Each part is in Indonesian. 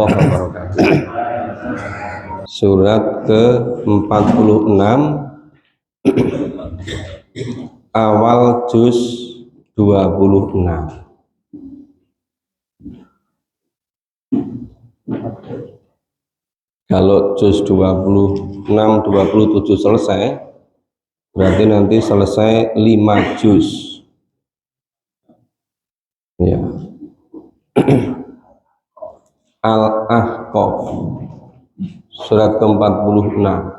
warahmatullahi wabarakatuh. Surat ke-46 awal juz 26. Kalau juz 26 27 selesai, berarti nanti selesai 5 juz. Ya. Al-Ahqaf surat ke-46.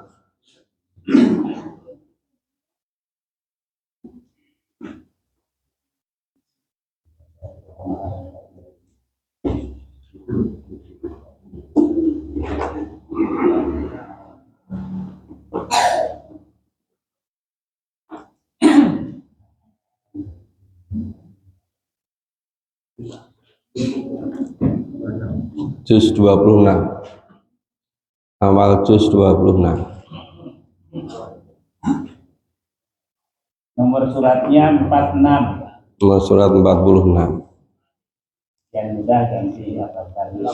Juz 26. Awal juz 26. Nomor suratnya 46. Nomor surat 46. Yang mudah ganti apa kali?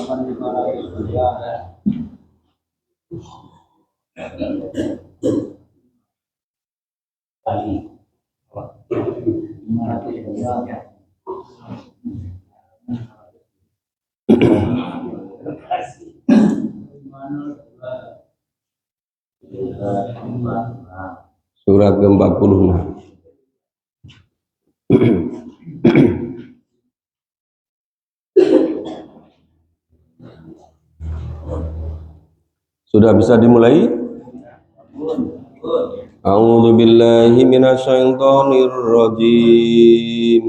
Surat ke-46. Sudah bisa dimulai? A'udzu billahi minasyaitonir rajim.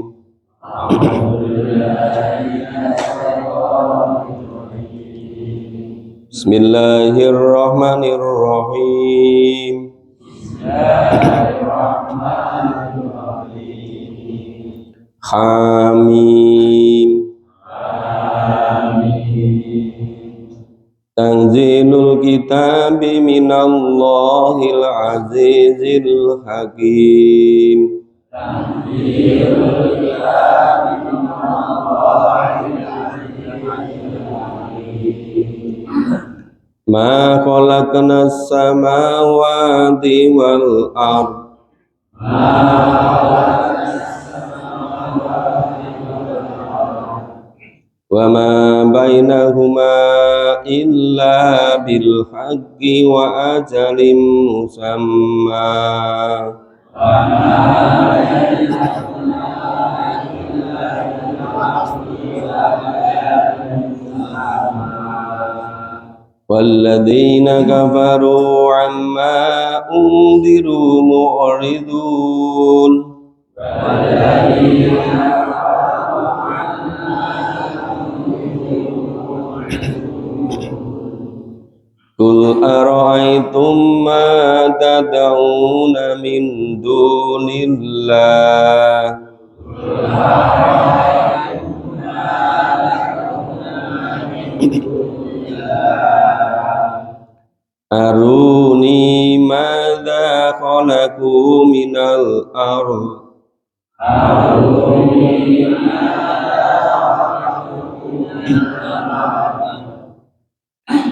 Bismillahirrahmanirrahim. Hamim. Tanzilul kitabi minallahil azizil hakim. Ma khalaqnas samawati wal ard wa ma bainahuma illa bil haqqi wa ajalin musamma. Walladzina kafaru amma unziru mu'ridun. Qul ara'aytum ma tad'una min dunillah Aruni madza khalaqu minal ard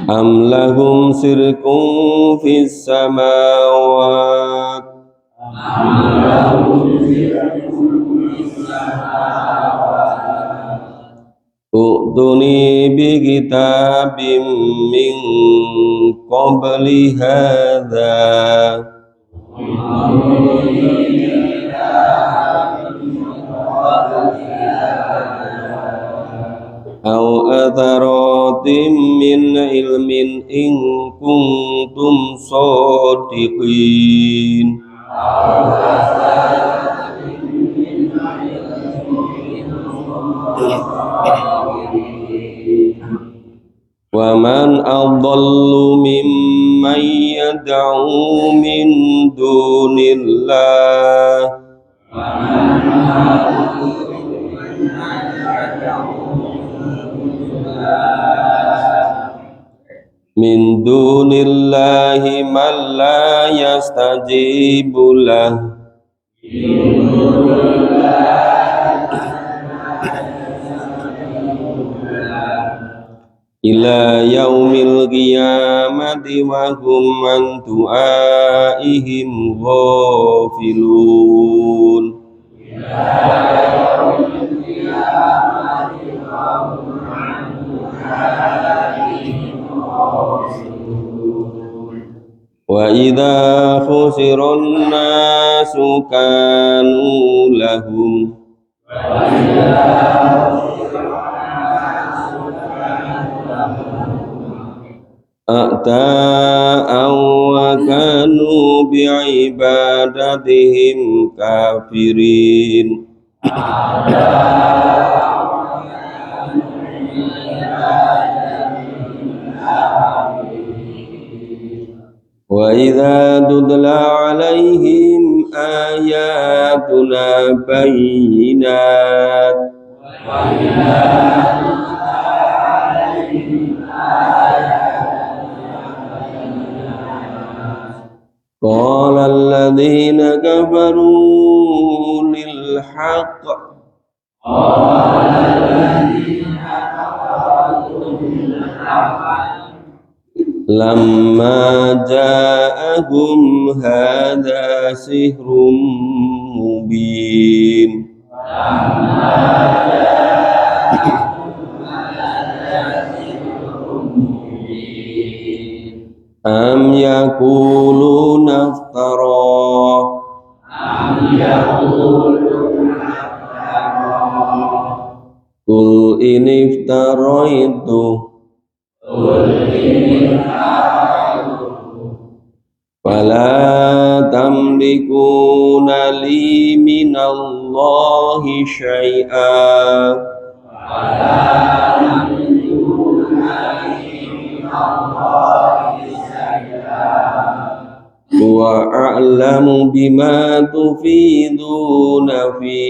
am lahum sirkun fis samawat U'tuni bi kitabim min qabli hadza aw atharatin min ilmin in kuntum shadiqin. Wa man adallu mimman yad'u min dunillah min dunillahi man la yastajibu lah ila yaumil qiyamati wa hum an du'aihim ghafilun. Wa idza khusirun nasu kanu lahum a'ta'aw wa kanu bi'ibadatihim kafirin. Wa idza tutla alaihim ayatuna bayyinat qala alladhina kafaru lil haqq lamma ja'ahum hadza sihrun mubin. Am yaquluna iftara qul in iftaraitu fala tamlikuna li minallahi syai'a wa a'lamu bima tufiduna fi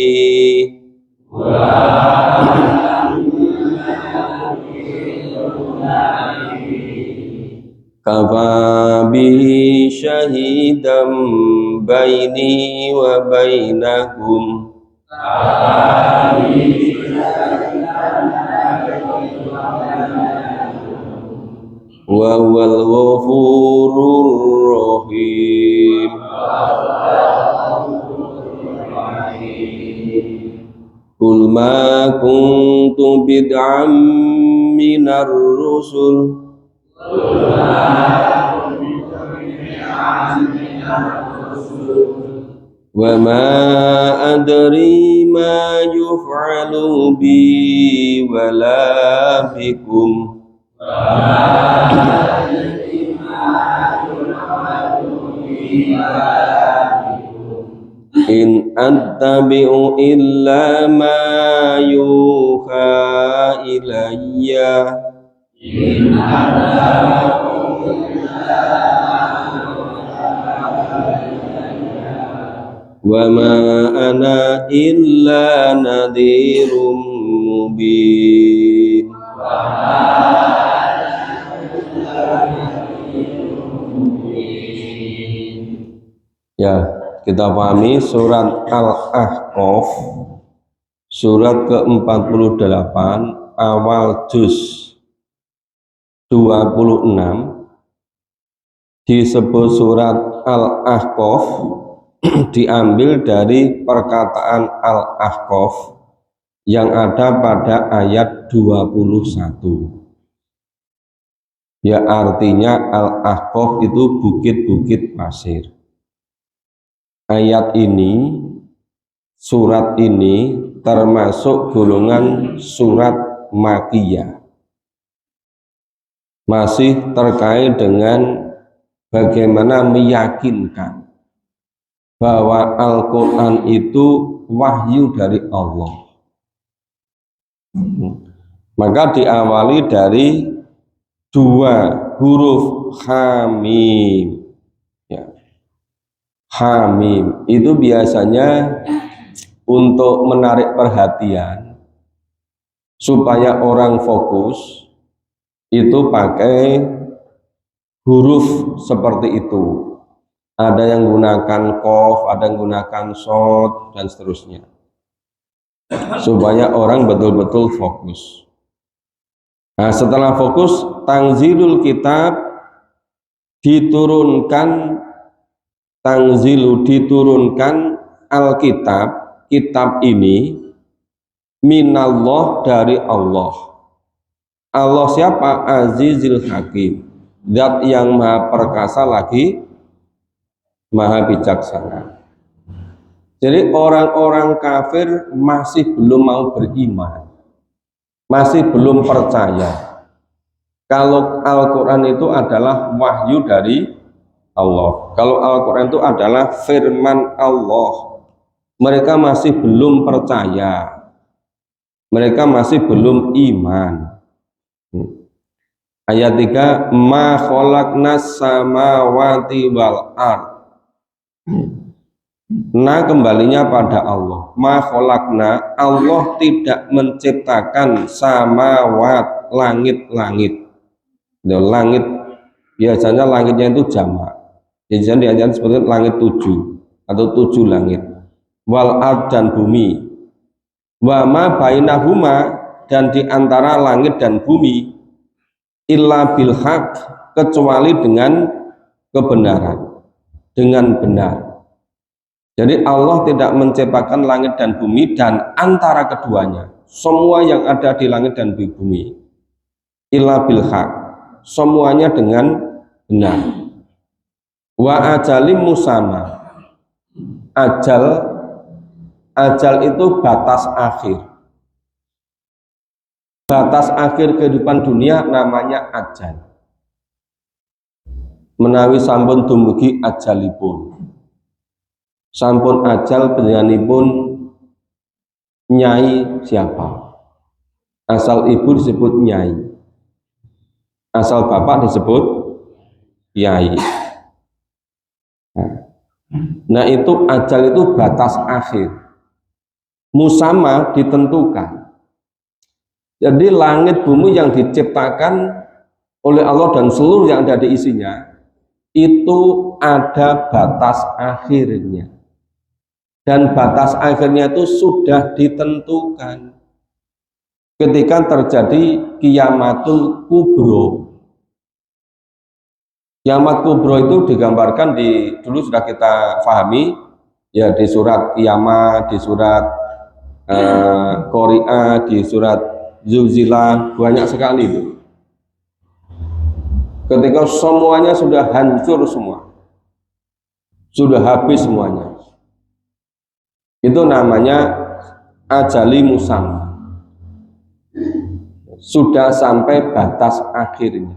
kafa bihi syahidan baini wa bainakum wa huwal ghafurur rahim. Qul ma kuntu bid'am minar rusul wa ma adri ma yuf'alu bi wala bikum in attabi'u illa ma yuha ilayya wa ma ana illa nadhirum mubin. Ya, kita pahami surat Al-Ahqaf surat ke-48 awal juz 26 disebut surat Al-Ahqaf diambil dari perkataan Al-Ahqaf yang ada pada ayat 21. Ya, artinya Al-Ahqaf itu bukit-bukit pasir. Ayat ini, surat ini termasuk golongan surat Makkiyah. Masih terkait dengan bagaimana meyakinkan bahwa Al-Quran itu wahyu dari Allah. Maka diawali dari dua huruf Hamim. Ya. Hamim itu biasanya untuk menarik perhatian supaya orang fokus itu pakai huruf seperti itu. Ada yang gunakan qaf, ada yang gunakan shad dan seterusnya, supaya orang betul-betul fokus. Nah, setelah fokus tanzilul kitab, diturunkan Alkitab, kitab ini minallah, dari Allah. Allah siapa? Azizil Hakim, zat yang maha perkasa lagi maha bijaksana. Jadi orang-orang kafir masih belum mau beriman, masih belum percaya kalau Al-Quran itu adalah wahyu dari Allah, kalau Al-Quran itu adalah firman Allah. Mereka masih belum percaya, mereka masih belum iman. Ayat 3, ma khalaqnas samawati wal ard. Nah, kembalinya pada Allah. Ma khalaqna, Allah tidak menciptakan samawat, langit-langit. Langit biasanya langitnya itu jamak. Biasanya diajarkan seperti langit 7 atau 7 langit. Wal ard, dan bumi. Wa ma bainahuma, dan di antara langit dan bumi, illa bil haq, kecuali dengan kebenaran, dengan benar. Jadi Allah tidak menciptakan langit dan bumi dan antara keduanya, semua yang ada di langit dan di bumi, illa bil haq, semuanya dengan benar. Wa ajalim musamma, ajal itu batas akhir. Batas akhir kehidupan dunia namanya ajal. Menawi sampun dumugi ajalipun, sampun ajal panjenenganipun Nyai siapa? Asal ibu disebut Nyai, asal bapak disebut Yai. Nah, itu ajal itu batas akhir, musamma, ditentukan. Jadi langit bumi yang diciptakan oleh Allah dan seluruh yang ada di isinya itu ada batas akhirnya, dan batas akhirnya itu sudah ditentukan ketika terjadi kiamatul kubro. Kiamat kubro itu digambarkan dulu sudah kita pahami ya, di surat Kiamat, di surat Qari'ah, di surat Zulzilah, banyak sekali itu. Ketika semuanya sudah hancur semua, sudah habis semuanya, itu namanya ajali musamma, sudah sampai batas akhirnya.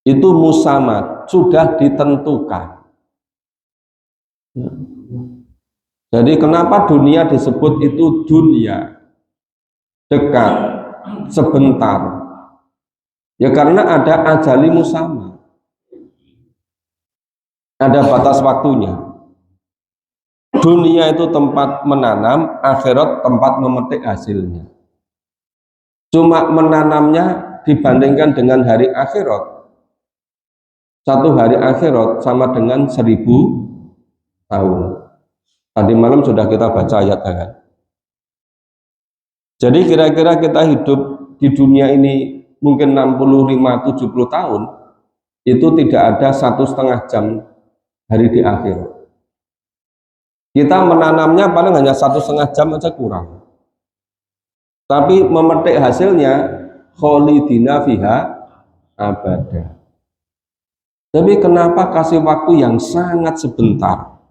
Itu musamma, sudah ditentukan. Jadi kenapa dunia disebut itu dunia, dekat, sebentar? Ya karena ada ajali musamma, ada batas waktunya. Dunia itu tempat menanam, akhirat tempat memetik hasilnya. Cuma menanamnya dibandingkan dengan hari akhirat, satu hari akhirat sama dengan 1000 tahun. Tadi malam sudah kita baca ayat kan. Jadi kira-kira kita hidup di dunia ini mungkin 65-70 tahun, itu tidak ada 1,5 jam hari di akhir. Kita menanamnya paling hanya 1,5 jam aja kurang, tapi memetik hasilnya kholidina fiha abada. Tapi kenapa kasih waktu yang sangat sebentar,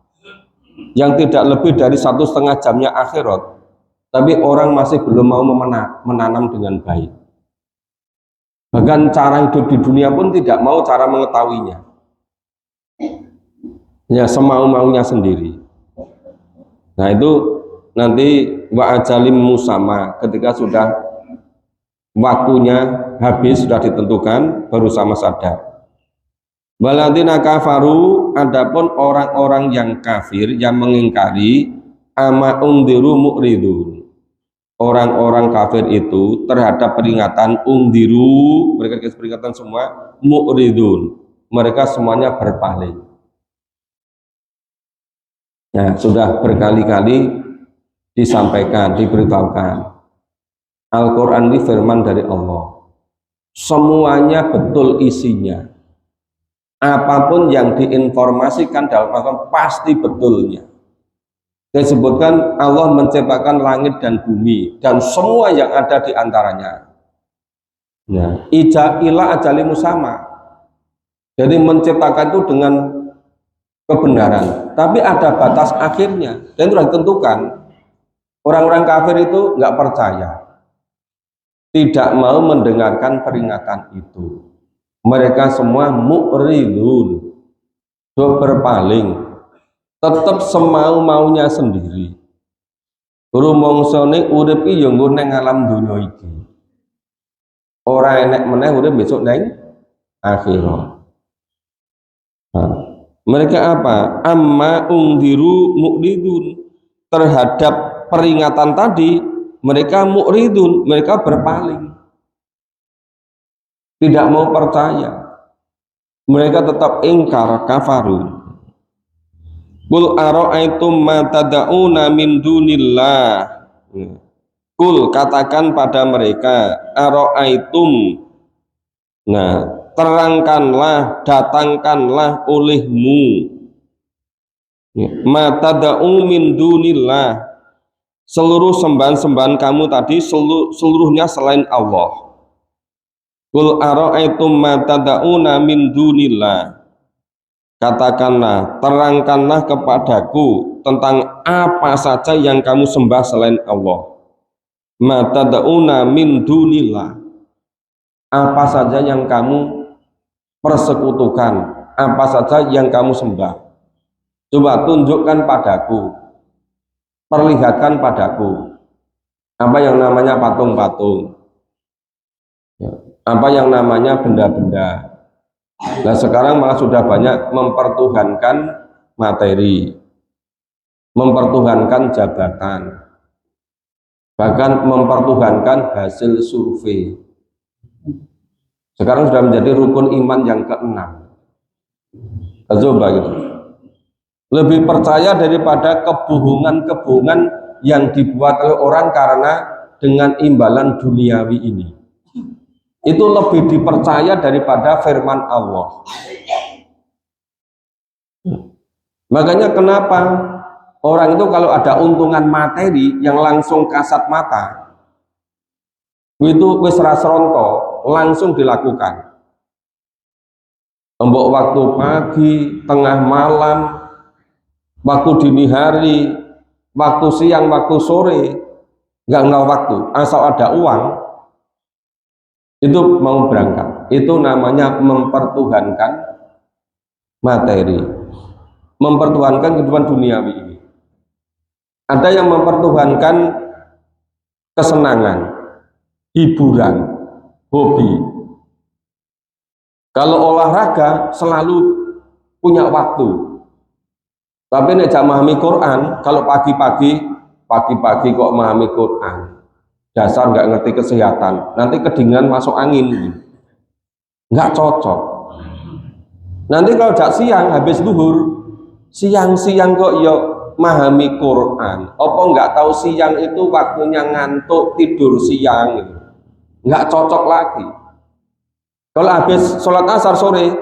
yang tidak lebih dari 1,5 jamnya akhirat, tapi orang masih belum mau menanam dengan baik. Bahkan cara hidup di dunia pun tidak mau cara mengetahuinya. Ya semau-maunya sendiri. Nah itu nanti wa ajalim musamma, ketika sudah waktunya habis, sudah ditentukan, baru sama sadar. Waladina kafaru, adapun orang-orang yang kafir, yang mengingkari, ama ungdiru mu'ridun. Orang-orang kafir itu terhadap peringatan ungdiru, mereka dikasih peringatan semua, mu'ridun, mereka semuanya berpaling. Nah, sudah berkali-kali disampaikan, diberitahukan, Al-Quran ini firman dari Allah. semuanya betul isinya. Apapun yang diinformasikan dalam Al-Quran pasti betulnya. Disebutkan Allah menciptakan langit dan bumi dan semua yang ada di antaranya. Nah, ila ajali musama. Jadi menciptakan itu dengan kebenaran, tapi ada batas akhirnya dan itu sudah ditentukan. Orang-orang kafir itu nggak percaya, tidak mau mendengarkan peringatan itu. Mereka semua mu'ridun, berpaling, tetap semau-maunya sendiri. Rumongsone urip iki yo nang alam dunya iki. Ora enek meneh urip besok nang akhirat. Nah, mereka apa? Amma ungdiru mu'ridun. Terhadap peringatan tadi mereka mu'ridun, mereka berpaling. Tidak mau percaya, mereka tetap ingkar, kafaru. Qul ara'aitum ma tad'una min dunillah. Qul, katakan pada mereka, ara'aitum. Nah, terangkanlah, datangkanlah olehmu ma tad'u min dunillah, seluruh sembahan-sembahan kamu tadi seluruhnya selain Allah. Qul ara'aitum ma tad'una min dunillah, katakanlah, terangkanlah kepadaku tentang apa saja yang kamu sembah selain Allah. Ma tad'una min dunillah, apa saja yang kamu persekutukan, apa saja yang kamu sembah. Coba tunjukkan padaku, perlihatkan padaku apa yang namanya patung-patung, apa yang namanya benda-benda. Nah sekarang malah sudah banyak mempertuhankan materi, mempertuhankan jabatan, bahkan mempertuhankan hasil survei. Sekarang sudah menjadi rukun iman yang ke-6. Coba gitu. Lebih percaya daripada kebohongan-kebohongan yang dibuat oleh orang karena dengan imbalan duniawi ini. Itu lebih dipercaya daripada firman Allah. Makanya kenapa orang itu kalau ada untungan materi yang langsung kasat mata, itu wis rasronto, langsung dilakukan. Mbok waktu pagi, tengah malam, waktu dini hari, waktu siang, waktu sore, nggak kenal waktu, asal ada uang itu mau berangkat. Itu namanya mempertuhankan materi, mempertuhankan kehidupan duniawi ini. Ada yang mempertuhankan kesenangan, hiburan, hobi. Kalau olahraga selalu punya waktu. Tapi nek jak memahami Quran, kalau pagi-pagi kok memahami Quran, dasar nggak ngerti kesehatan, nanti kedinginan masuk angin, nggak cocok. Nanti kalau jak siang habis duhur, siang-siang kok yo memahami Quran, apa nggak tahu siang itu waktunya ngantuk tidur siang, nggak cocok lagi. Kalau habis sholat asar sore,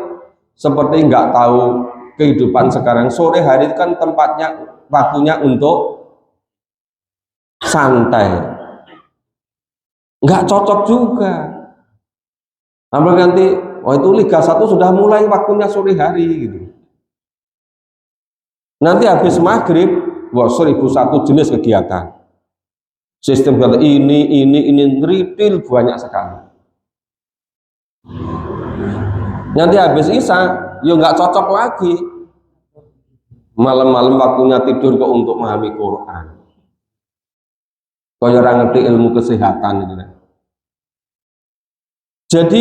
seperti nggak tahu kehidupan sekarang. Sore hari itu kan tempatnya, waktunya untuk santai, nggak cocok juga. Sampai nanti, oh itu Liga 1 sudah mulai waktunya sore hari gitu. Nanti habis maghrib, wah 1001 jenis kegiatan. Sistem ini retail banyak sekali. Nanti habis isya, ya nggak cocok lagi. Malam-malam waktunya tidur kok untuk memahami Quran. Kau orang ngerti ilmu kesehatan gitu. Jadi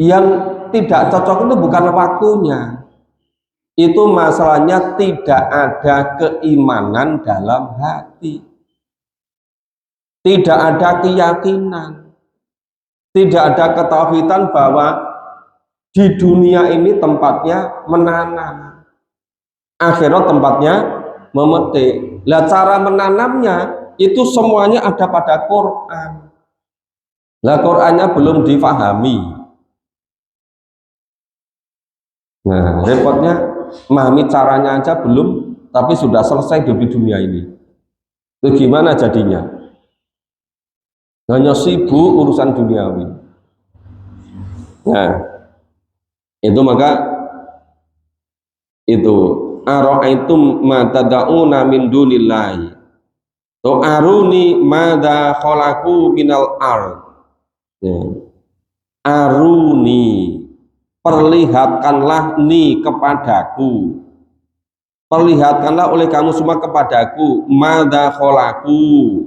yang tidak cocok itu bukan waktunya. Itu masalahnya tidak ada keimanan dalam hati. Tidak ada keyakinan. Tidak ada ketauhidan bahwa di dunia ini tempatnya menanam, akhirat tempatnya memetik. Lah cara menanamnya itu semuanya ada pada Quran. Lah Qur'annya belum difahami. Nah, repotnya memahami caranya aja belum, tapi sudah selesai di dunia ini. Itu gimana jadinya? Hanya sibuk urusan duniawi. Nah, itu maka itu ara'aitum ma tad'una min dunillahi to aruni madza khalaqu minal ard. Ya. Aruni, perlihatkanlah ni kepadaku, perlihatkanlah oleh kamu semua kepadaku madza khalaqu,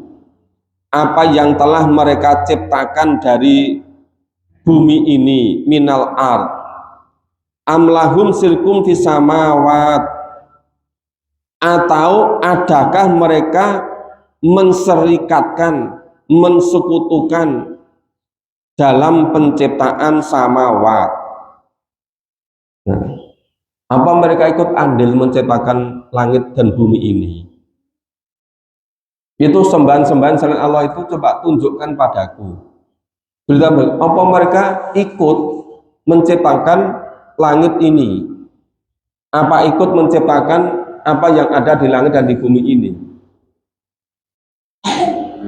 apa yang telah mereka ciptakan dari bumi ini, minal ard, amlahum sirkum fis samawat, atau adakah mereka menserikatkan, mensekutukan dalam penciptaan samawat. Nah, apa mereka ikut andil menciptakan langit dan bumi ini? Itu sembahan-sembahan selain Allah itu coba tunjukkan padaku. Berita, apa mereka ikut menciptakan langit ini? Apa ikut menciptakan apa yang ada di langit dan di bumi ini?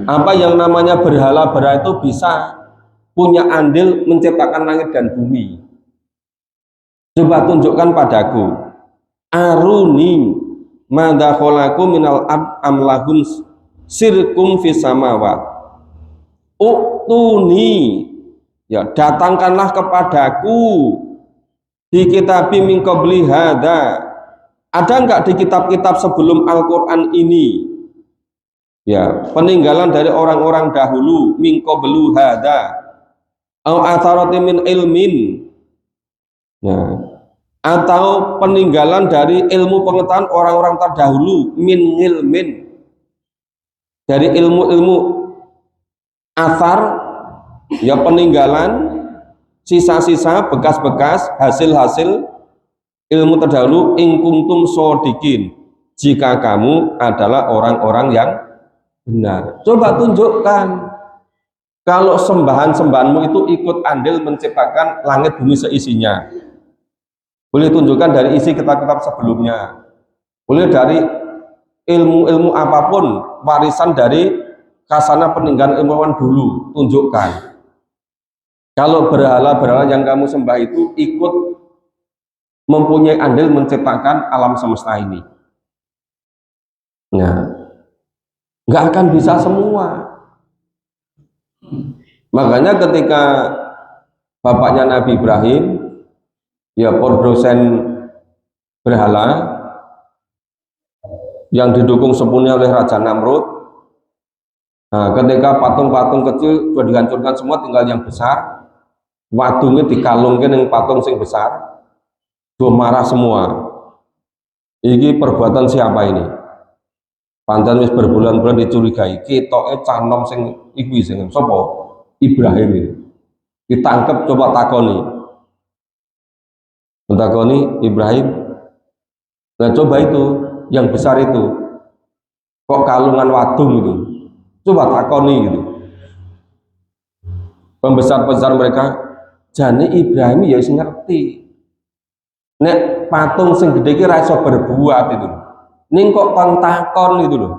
Apa yang namanya berhala-berhala itu bisa punya andil menciptakan langit dan bumi? Coba tunjukkan padaku. Aruni madza khalaqu minal amlahum sirkum fis samawat. Uktuni, ya datangkanlah kepadaku di kitabi min qabli hada. Ada enggak di kitab-kitab sebelum Al-Qur'an ini? Ya, peninggalan dari orang-orang dahulu, min qablu hada. Au atharati min ilmin. Ya. Atau peninggalan dari ilmu pengetahuan orang-orang terdahulu, min ilmin. Dari ilmu-ilmu athar, ya peninggalan, sisa-sisa, bekas-bekas, hasil-hasil ilmu terdahulu, in kuntum shodiqin, jika kamu adalah orang-orang yang benar. Coba tunjukkan kalau sembahan-sembahanmu itu ikut andil menciptakan langit bumi seisinya. Boleh tunjukkan dari isi kitab-kitab sebelumnya, boleh dari ilmu-ilmu apapun, warisan dari kasana peninggalan ilmuwan dulu, tunjukkan. Kalau berhala-berhala yang kamu sembah itu ikut mempunyai andil menciptakan alam semesta ini. Nah, nggak akan bisa semua. Makanya ketika bapaknya Nabi Ibrahim, ya produsen berhala yang didukung sepenuhnya oleh Raja Namrud. Nah, ketika patung-patung kecil sudah dihancurkan semua, tinggal yang besar, wadungnya dikalungkan yang patung sing besar, sudah marah semua. Ini perbuatan siapa ini? Pancen wis berbulan-bulan dicurigai, ketoke canom sing iku sing sapa? Ibrahim ini. Ditangkap, coba takoni Ibrahim. Nah, coba itu yang besar itu kok kalungan wadung itu, coba takoni gitu. Pembesar-pembesar mereka jane Ibrahim ya wis ngerti nek patung sing gede ki ra iso berbuat itu, ning kok kon takon itu lho,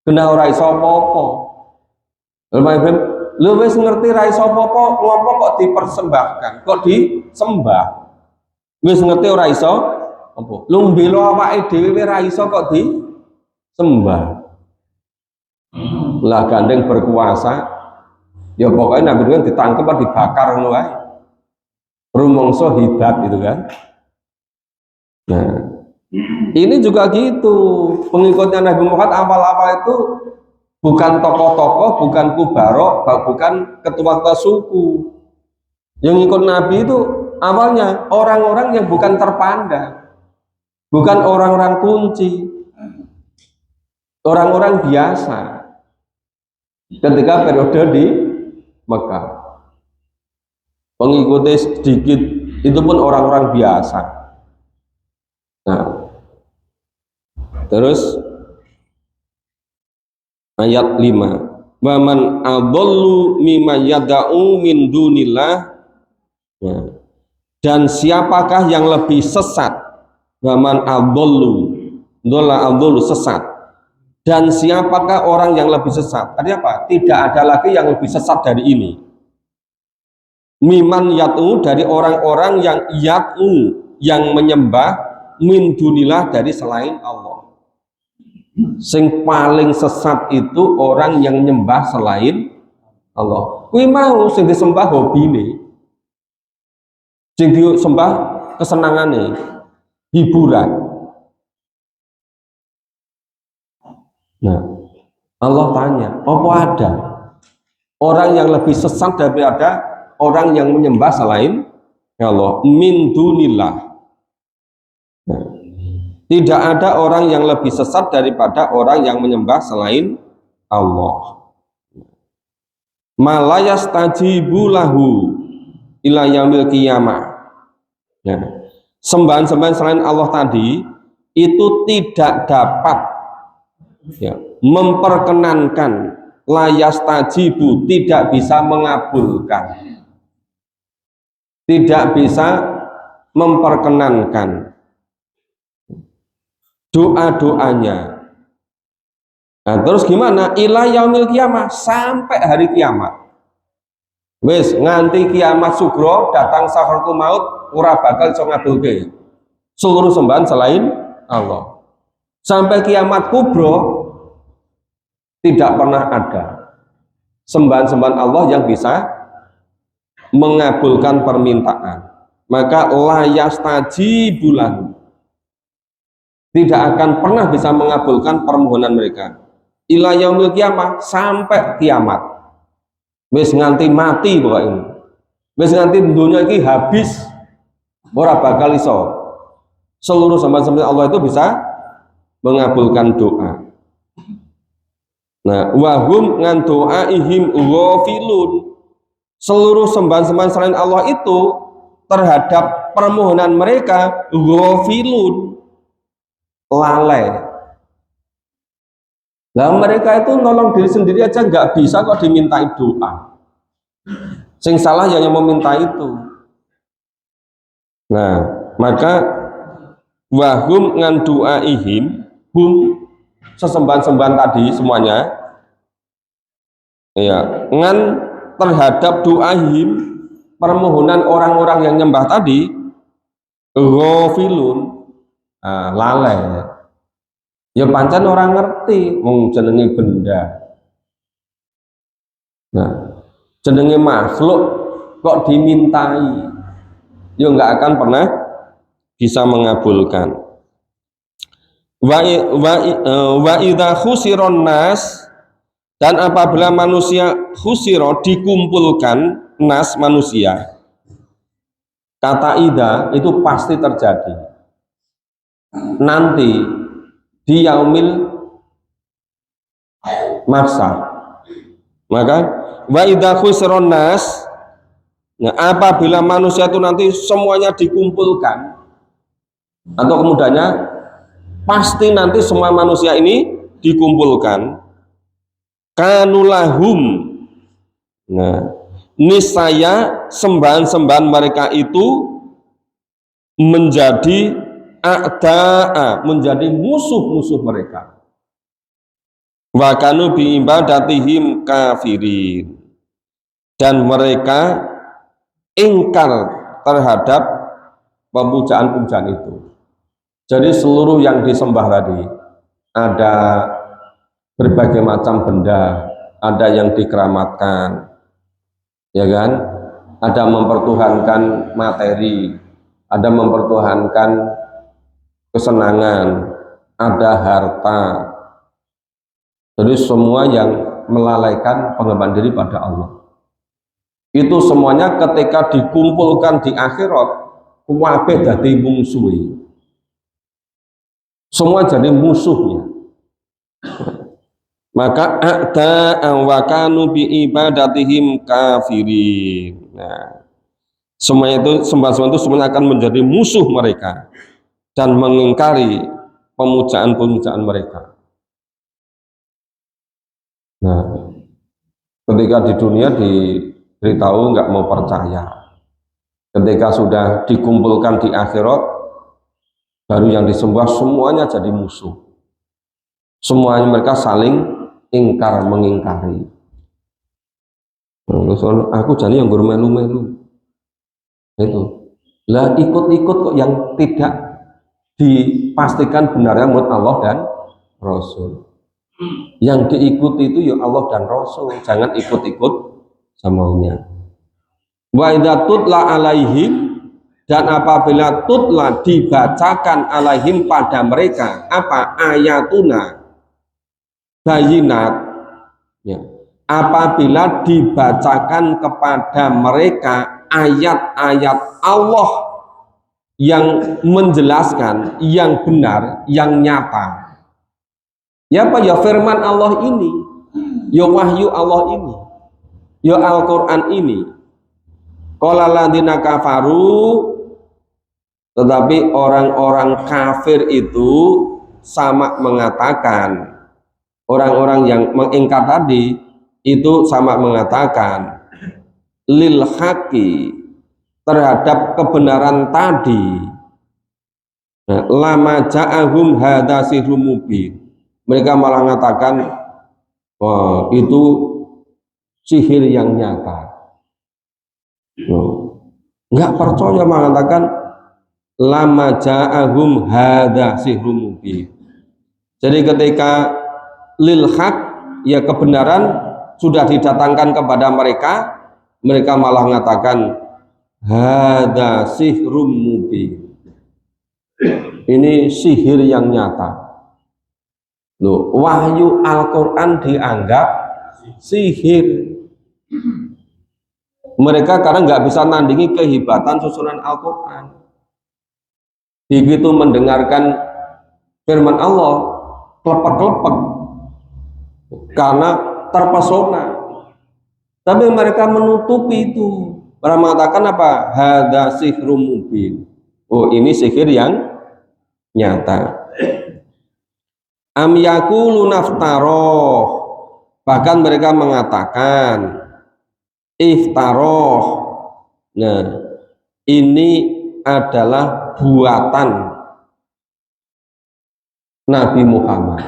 kena ora iso apa-apa. Lalu Ibrahim, lu wis ngerti ra iso apa-apa, ngopo kok dipersembahkan, kok disembah? Wis ngerti ora iso apa? Lu mbela awake dhewe ra iso kok disembah. Lah gandeng berkuasa, ya pokoknya Nabi Ibrahim ditangkap atau dibakar ngono wae. Rumangsa hidat itu kan. Nah, ini juga gitu. Pengikutnya Nabi Muhammad awal-awal itu bukan tokoh-tokoh, bukan kubarok, bukan ketua-ketua suku. Yang ikut Nabi itu awalnya orang-orang yang bukan terpandang, bukan orang-orang kunci, orang-orang biasa. Ketika periode di Mekah, pengikutnya sedikit, itu pun orang-orang biasa. Nah, terus ayat 5, Wa man adallu mimman yad'u min dunillah. Dan siapakah yang lebih sesat? Wa man adallu, adallu sesat. Dan siapakah orang yang lebih sesat? Artinya apa? Tidak ada lagi yang lebih sesat dari ini. Miman yad'u, dari orang-orang yang yad'u, yang menyembah min dunillah, dari selain Allah. Sing paling sesat itu orang yang nyembah selain Allah. Kuwi mau sing disembah hobine, sing disembah kesenangane, hiburan. Nah, Allah tanya, apa ada orang yang lebih sesat daripada orang yang menyembah selain Allah? Min dunillah. Nah, tidak ada orang yang lebih sesat daripada orang yang menyembah selain Allah. Malayastajibu lahu ila yaumil qiyamah. Ya. Sembahan-sembahan selain Allah tadi itu tidak dapat memperkenankan, layastajibu, tidak bisa mengabulkan, tidak bisa memperkenankan doa-doanya. Nah, terus gimana? Ila yaumil qiyamah, sampai hari kiamat. Wis nganti kiamat sugro, datang sakratul maut, ora bakal iso ngabulke seluruh sembahan selain Allah. Sampai kiamat kubro tidak pernah ada sembahan-sembahan Allah yang bisa mengabulkan permintaan. Maka layastajibu lahu, tidak akan pernah bisa mengabulkan permohonan mereka. Ila yaumil qiyamah, sampai kiamat. Wis nganti mati pokoknya. Wis nganti dunia ini habis, ora bakal iso seluruh sembahan-sembahan Allah itu bisa mengabulkan doa. Nah, wahum ngan doaihim ghafilun. Seluruh sembahan-sembahan selain Allah itu terhadap permohonan mereka ghafilun, lalai. Nah, mereka itu nolong diri sendiri aja nggak bisa kok dimintai doa. Sing salah yang meminta itu. Nah, maka wahum ngan doaihim, hum sesembahan-sembahan tadi semuanya, ya, ngan terhadap doaihim, permohonan orang-orang yang nyembah tadi, ghafilun, lalai. Ya pancen orang ngerti wong jenenge benda. Nah, jenenge makhluk kok dimintai, ya nggak akan pernah bisa mengabulkan. Wa idza khusiron nas, dan apabila manusia khusiro, dikumpulkan, nas manusia, kata ida itu pasti terjadi nanti di yaumil mahsyar. Maka wa idza khusron nas, nah, apabila manusia itu nanti semuanya dikumpulkan, atau kemudiannya pasti nanti semua manusia ini dikumpulkan, kanulahum, nah, niscaya sembahan-sembahan mereka itu menjadi a'da'a, menjadi musuh-musuh mereka. Wa kanu bi ibadatihim kafirin, dan mereka ingkar terhadap pemujaan-pemujaan itu. Jadi seluruh yang disembah tadi, ada berbagai macam benda, ada yang dikeramatkan, ya kan? Ada mempertuhankan materi, ada mempertuhankan kesenangan, ada harta. Jadi semua yang melalaikan pengembangan diri pada Allah. Itu semuanya ketika dikumpulkan di akhirat, kuwabe dadi mungsuhe. Semua jadi musuhnya. Maka a'da'a wa kanu bi ibadatihim kafirin. Nah, semua itu, sembahan-sembahan itu semuanya akan menjadi musuh mereka dan mengingkari pemujaan-pemujaan mereka. Nah, Ketika di dunia diberitahu nggak mau percaya. Ketika sudah dikumpulkan di akhirat, baru yang disembah semuanya jadi musuh. Semuanya mereka saling ingkar mengingkari. Aku jadi yang melu-melu. Itu. Lah ikut-ikut kok yang tidak dipastikan benarnya menurut Allah dan Rasul. Yang diikuti itu ya Allah dan Rasul, jangan ikut-ikut samaunya. Wa idza tutla alaihim, dan apabila tutla dibacakan alaihim pada mereka apa ayatuna bayinat, ya. Apabila dibacakan kepada mereka ayat-ayat Allah yang menjelaskan, yang benar, yang nyata. Ya apa ya firman Allah ini, ya wahyu Allah ini, ya Al-Quran ini. Qala alladziina kafaru, tetapi orang-orang kafir itu sama mengatakan, orang-orang yang mengingkar tadi itu sama mengatakan lil haqi, terhadap kebenaran tadi, lama ja'ahum hadza sihrun mubin. Mereka malah mengatakan itu sihir yang nyata. Enggak percaya, mengatakan lama ja'ahum hadza sihrun mubin. Jadi ketika lil haq, ya kebenaran sudah didatangkan kepada mereka, mereka malah mengatakan hadza sihrun mubin. Ini sihir yang nyata. Loh, wahyu Al-Quran dianggap sihir. Mereka karena nggak bisa nandingi kehebatan susunan Al-Quran. Begitu mendengarkan firman Allah, kelepek-kelepek karena terpesona. Tapi mereka menutupi itu. Mereka mengatakan apa? Hadza sihrun mubin. Oh, ini sihir yang nyata. Am yaqulu naftaroh, bahkan mereka mengatakan iftaroh. Nah, ini adalah buatan Nabi Muhammad.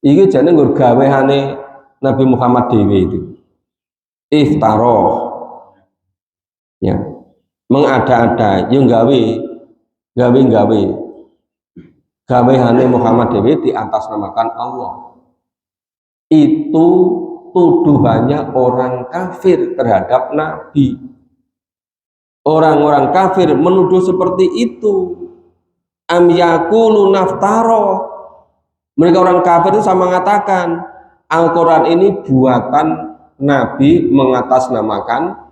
Iki jane nggur gawehane Nabi Muhammad dhewe itu. Iftaroh. Ya. Mengada-ada, yang gawe gawehane Muhammad dewi di atas namakan Allah. Itu tuduhannya orang kafir terhadap Nabi. Orang-orang kafir menuduh seperti itu. Am yaqulu naftaro. Mereka orang kafir itu sama mengatakan Al-Quran ini buatan Nabi mengatasnamakan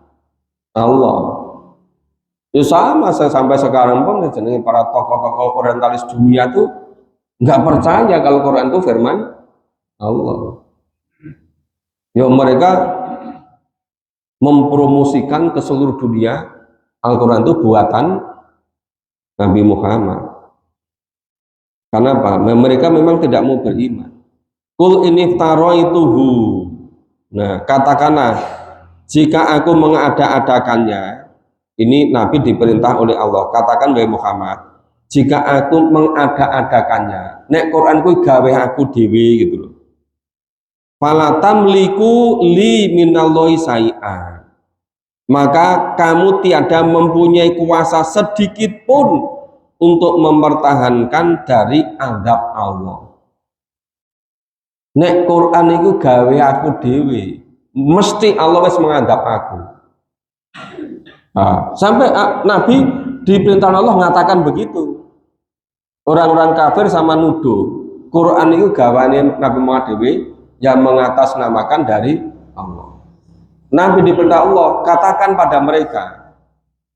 Allah. Ya sama, saya sampai sekarang pun jenenge para tokoh-tokoh orientalis dunia tuh nggak percaya kalau Quran itu firman Allah. Ya mereka mempromosikan ke seluruh dunia Al-Quran itu buatan Nabi Muhammad. Karena apa? Mereka memang tidak mau beriman. Kul ini iftaroituhu. Nah, katakanlah jika aku mengada-adakannya. Ini Nabi diperintah oleh Allah, katakan wahai Muhammad, jika aku mengada-adakannya, nek Quran ku gawe aku dewi gitu loh. Fala tamliku li minallahi sai'a. Maka kamu tiada mempunyai kuasa sedikit pun untuk mempertahankan dari azab Allah. Nek Quran itu gawe aku dewi, mesti Allah wis mengadab aku. Sampai Nabi diperintah Allah mengatakan begitu. Orang-orang kafir sama nuduh Quran itu gawane Nabi Muhammad dewi yang mengatasnamakan dari Allah. Nabi diperintah Allah katakan pada mereka,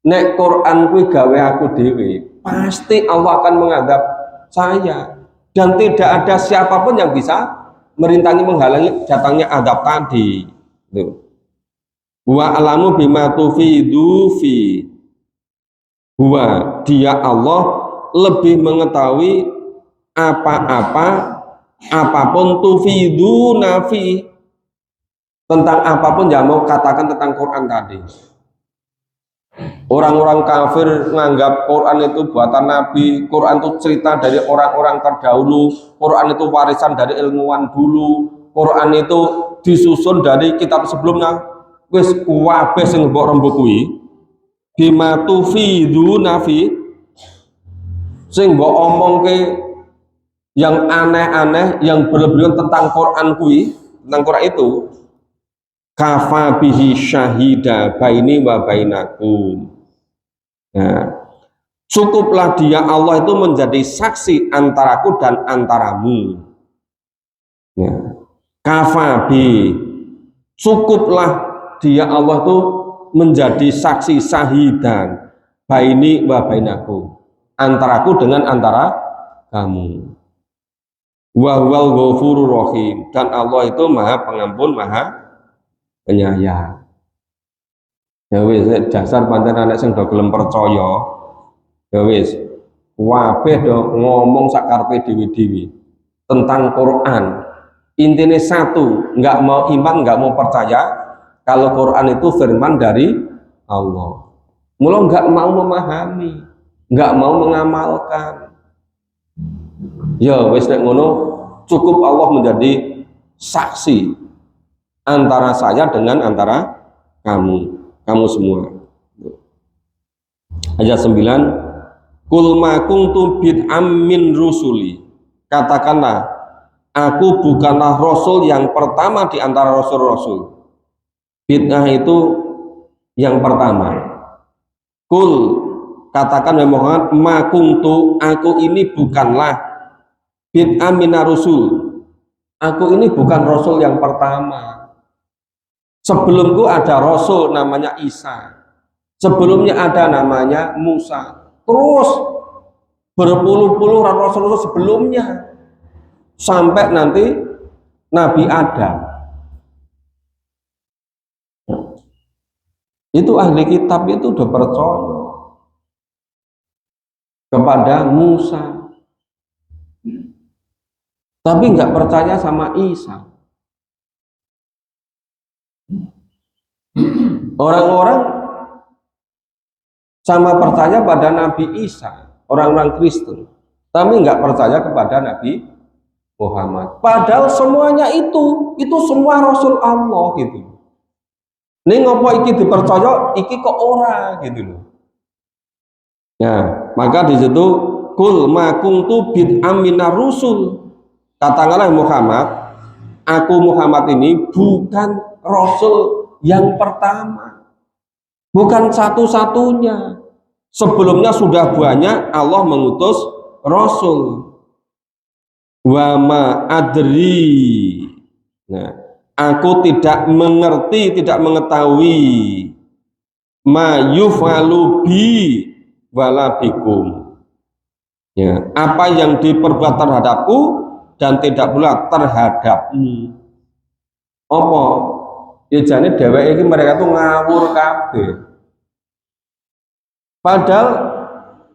nek Quran kuwi gawe aku dewi, pasti Allah akan mengadab saya, dan tidak ada siapapun yang bisa merintangi menghalangi datangnya adab tadi. Wa alamu bima tufidu fi. Wa dia Allah lebih mengetahui apa-apa apapun tufidu nafi tentang apapun yang mau katakan tentang Quran tadi. Orang-orang kafir menganggap Quran itu buatan Nabi, Quran itu cerita dari orang-orang terdahulu, Quran itu warisan dari ilmuwan dulu, Quran itu disusun dari kitab sebelumnya. Wis kabeh sing mbok rembug kuwi bima tufidu nafi sing mbok omongke yang aneh-aneh yang berlebihan tentang Quran kuwi, tentang Quran itu kafa bihi syahida baini wa bainakum. Nah, cukuplah dia Allah itu menjadi saksi antaraku dan antaramu. Ya. Kafabi, cukuplah dia Allah itu menjadi saksi syahidan baini wa bainaku, antaraku dengan antara kamu. Wa huwal ghafurur rahim, dan Allah itu Maha Pengampun, Maha Penyayang. Ya wis, dasar pancen anak sing do gelem percaya. Ya wis, kabeh do ngomong sakarepe dhewe-dhewe tentang Quran. Intinya satu, nggak mau iman, nggak mau percaya kalau Quran itu firman dari Allah. Mula nggak mau memahami, nggak mau mengamalkan. Ya wis nek ngono, cukup Allah menjadi saksi antara saya dengan antara kamu semua. Ayat 9, Kul ma kuntu bid'am min rusuli. Katakanlah, aku bukanlah rasul yang pertama di antara rasul-rasul. Bid'ah itu yang pertama. Kul, katakan Muhammad, ma kuntu, aku ini bukanlah bid'am min rusul. Aku ini bukan rasul yang pertama. Sebelumku ada rasul namanya Isa. Sebelumnya ada namanya Musa. Terus berpuluh-puluh rasul-rasul sebelumnya sampai nanti Nabi Adam. Itu ahli kitab itu udah percaya kepada Musa, tapi nggak percaya sama Isa. Orang-orang sama percaya pada Nabi Isa, orang-orang Kristen, tapi nggak percaya kepada Nabi Muhammad. Padahal semuanya itu semua Rasul Allah gitu. Ini ngopo iki dipercaya, iki kok ora gitu loh. Nah, maka di situ kul ma kuntu bid'am minar rusul. Katakanlah Muhammad, aku Muhammad ini bukan Rasul yang pertama, bukan satu-satunya. Sebelumnya sudah banyak Allah mengutus Rasul. Wa ma adri. Nah, aku tidak mengerti, tidak mengetahui ma yufalu bi wala bikum. Ya, apa yang diperbuat terhadapku dan tidak pula terhadapmu. Apa? Ya jane dheweke iki mereka tuh ngawur kabeh. Padahal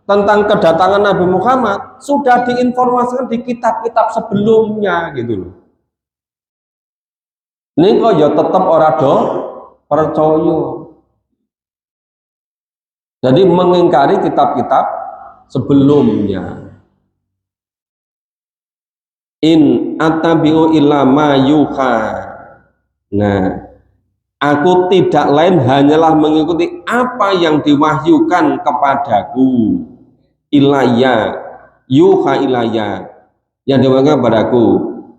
tentang kedatangan Nabi Muhammad sudah diinformasikan di kitab-kitab sebelumnya gitu loh. Ini kok ya tetap ora do percaya. Jadi mengingkari kitab-kitab sebelumnya. In attabi'u illa ma yuha. Nah, aku tidak lain hanyalah mengikuti apa yang diwahyukan kepadaku. Ilayya, yuha ilayya, yang diwahyukan kepadaku.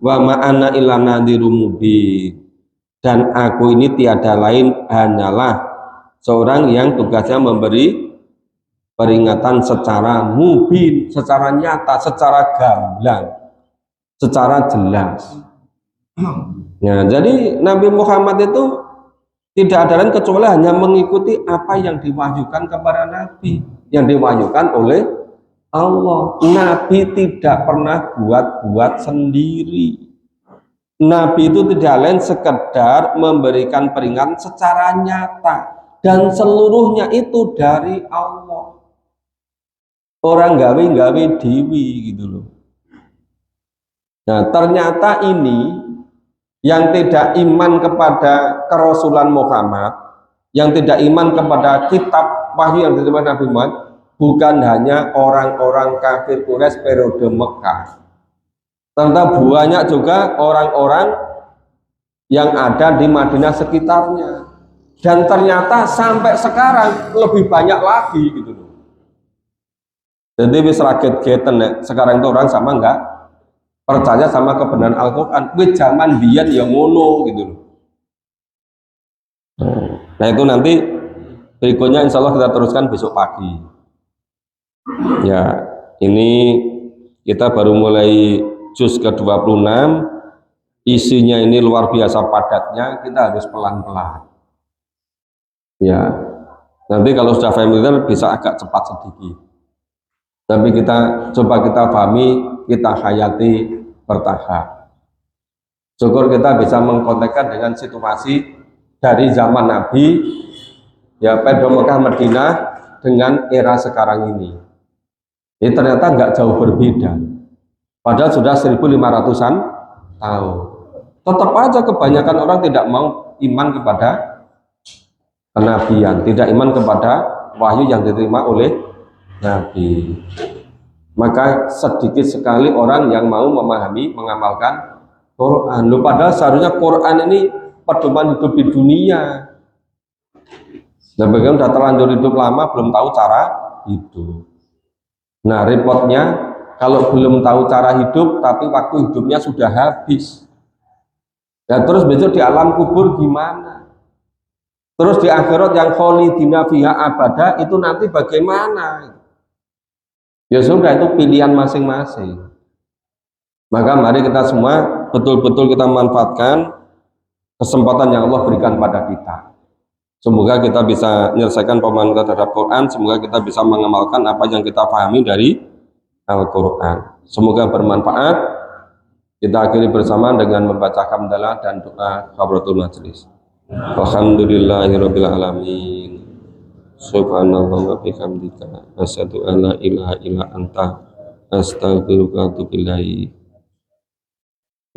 Wa ma'ana illa nadhirum mubin. Dan aku ini tiada lain hanyalah seorang yang tugasnya memberi peringatan secara mubin, secara nyata, secara gamblang, secara jelas. Ya, jadi Nabi Muhammad itu tidak ada lain kecuali hanya mengikuti apa yang diwahyukan kepada Nabi, yang diwahyukan oleh Allah. Nabi tidak pernah buat-buat sendiri. Nabi itu tidak lain sekedar memberikan peringatan secara nyata dan seluruhnya itu dari Allah. Orang gawe-gawe dewi gitu loh. Nah, ternyata ini yang tidak iman kepada kerasulan Muhammad, yang tidak iman kepada kitab wahyu yang diterima Nabi Muhammad, bukan hanya orang-orang kafir Quraisy periode Mekah, ternyata banyak juga orang-orang yang ada di Madinah sekitarnya, dan ternyata sampai sekarang lebih banyak lagi gitu loh. Jadi wis raget-geten sekarang itu orang sama enggak percaya sama kebenaran Al-Qur'an. Wis zaman biyen ya ngono gitu loh. Nah itu nanti berikutnya insya Allah kita teruskan besok pagi. Ya, ini kita baru mulai juz ke-26, isinya ini luar biasa padatnya, kita harus pelan-pelan. Ya, nanti kalau sudah familiar bisa agak cepat sedikit. Tapi kita coba kita pahami, kita hayati bertahap. Syukur kita bisa mengkontekkan dengan situasi dari zaman Nabi, ya pada Mekah Madinah dengan era sekarang ini. Ini ternyata nggak jauh berbeda. Padahal sudah 1500-an tahun. Tetap aja kebanyakan orang tidak mau iman kepada kenabian, tidak iman kepada wahyu yang diterima oleh Nabi. Maka sedikit sekali orang yang mau memahami, mengamalkan Quran. Loh, padahal seharusnya Quran ini pedoman hidup di dunia. Dan bagaimana sudah terlanjur hidup lama belum tahu cara hidup. Nah repotnya kalau belum tahu cara hidup tapi waktu hidupnya sudah habis. Dan terus besok di alam kubur gimana? Terus di akhirat yang kholidina fiha abada itu nanti bagaimana? Ya sudah, itu pilihan masing-masing. Maka mari kita semua betul-betul kita manfaatkan kesempatan yang Allah berikan pada kita. Semoga kita bisa menyelesaikan pemahaman kita terhadap Quran. Semoga kita bisa mengamalkan apa yang kita pahami dari Al-Quran. Semoga bermanfaat. Kita akhiri bersama dengan membaca hamdalah dan doa kafaratul majelis. Alhamdulillahirabbil alamin. Subhanallah wa bihamdika asyhadu an la ilaha illa anta astaghfiruka wa atubu ilaik.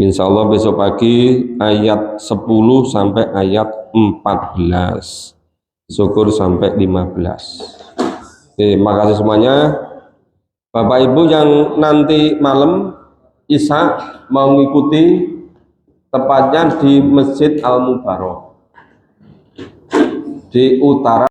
Insyaallah besok pagi ayat 10 sampai ayat 14. Syukur sampai 15. Oke, makasih semuanya. Bapak Ibu yang nanti malam Isya mau mengikuti tepatnya di Masjid Al Mubarak di utara